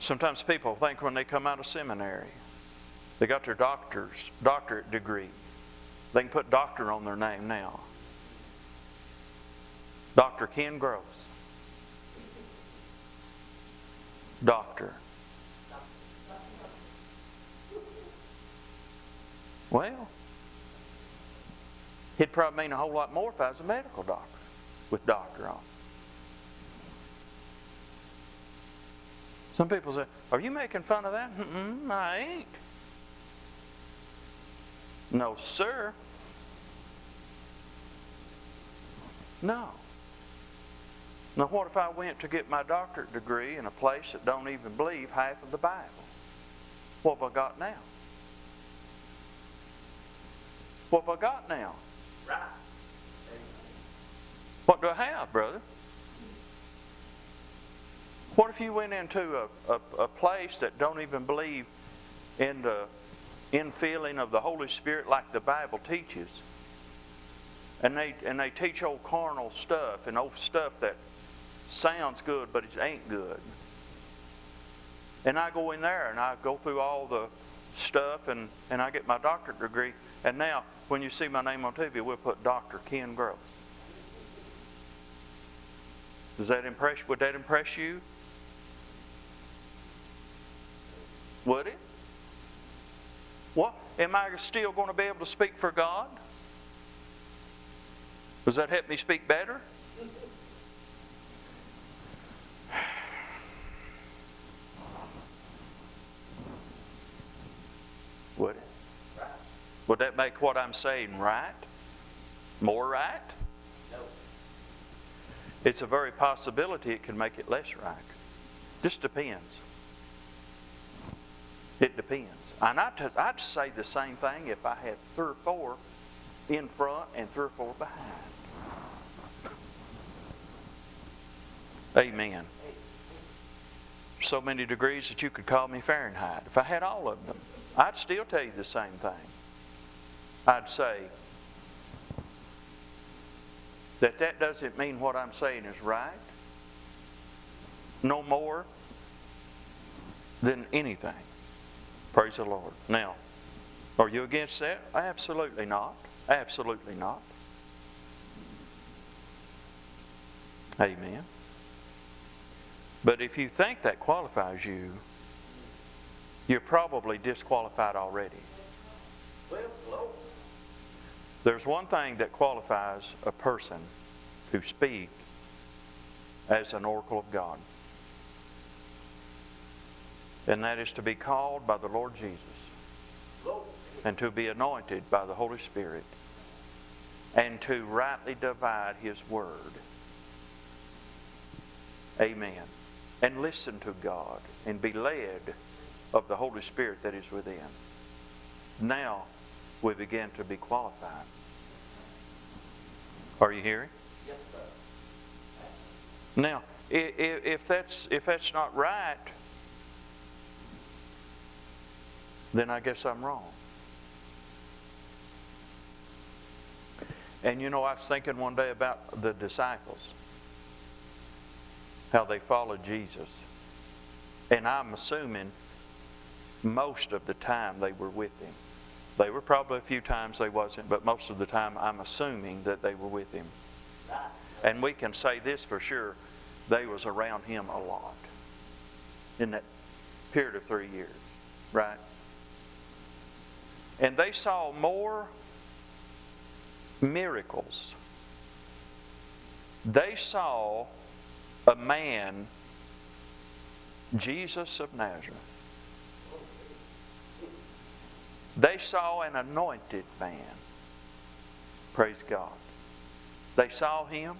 Sometimes people think when they come out of seminary, they got their doctorate degree. They can put doctor on their name now. Dr. Ken Gross. Doctor. Well, it'd probably mean a whole lot more if I was a medical doctor with doctor on. Some people say, are you making fun of that? I ain't. No, sir. No. Now, what if I went to get my doctorate degree in a place that don't even believe half of the Bible? What have I got now? What have I got now? Right. What do I have, brother? What if you went into a place that don't even believe in the infilling of the Holy Spirit like the Bible teaches? And they teach old carnal stuff and old stuff that sounds good, but it ain't good. And I go in there and I go through all the stuff and I get my doctorate degree. And now, when you see my name on TV, we'll put Dr. Ken Gross. Would that impress you? Would it? What? Am I still going to be able to speak for God? Does that help me speak better? Would it? Right. Would that make what I'm saying right? More right? No. It's a very possibility it can make it less right. Just depends. It depends. And I'd say the same thing if I had 3 or 4 in front and 3 or 4 behind. Amen. So many degrees that you could call me Fahrenheit. If I had all of them, I'd still tell you the same thing. I'd say that doesn't mean what I'm saying is right. No more than anything. Praise the Lord. Now, are you against that? Absolutely not. Absolutely not. Amen. But if you think that qualifies you, you're probably disqualified already. Well, hello. There's one thing that qualifies a person to speak as an oracle of God. And that is to be called by the Lord Jesus Hello. and to be anointed by the Holy Spirit and to rightly divide His Word. Amen. And listen to God and be led of the Holy Spirit that is within. Now we begin to be qualified. Are you hearing? Yes, sir. Now, if that's not right, then I guess I'm wrong. And you know, I was thinking one day about the disciples, how they followed Jesus. And I'm assuming most of the time they were with Him. There were probably a few times they wasn't, but most of the time I'm assuming that they were with Him. And we can say this for sure, they was around Him a lot in that period of 3 years, right? And they saw more miracles. They saw a man, Jesus of Nazareth. They saw an anointed man. Praise God. They saw Him,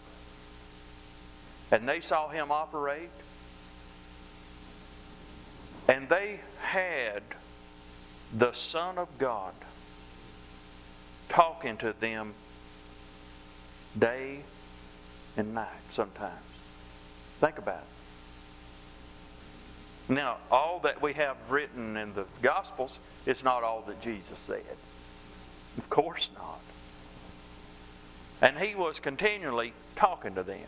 and they saw Him operate, and they had the Son of God talking to them day and night sometimes. Think about it. Now, all that we have written in the Gospels is not all that Jesus said. Of course not. And He was continually talking to them.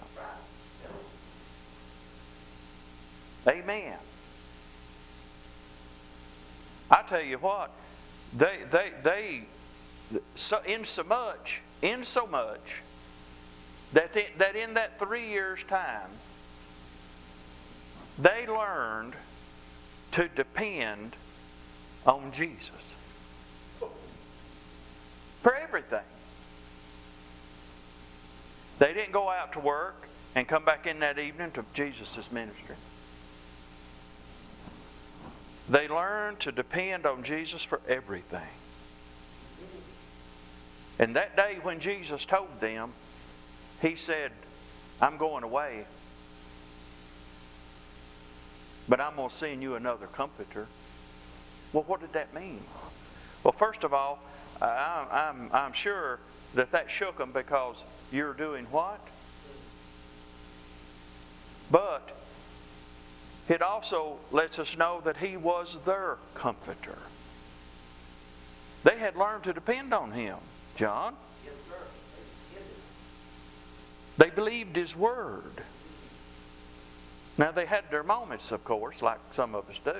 Amen. I tell you what, they so much that in that 3 years' time, they learned to depend on Jesus for everything. They didn't go out to work and come back in that evening to Jesus' ministry. They learned to depend on Jesus for everything. And that day when Jesus told them, He said, I'm going away, but I'm going to send you another comforter. Well, what did that mean? Well, first of all, I'm sure that shook them, because you're doing what? But it also lets us know that He was their comforter. They had learned to depend on Him, John. Yes, sir. They believed His Word. Now, they had their moments, of course, like some of us do.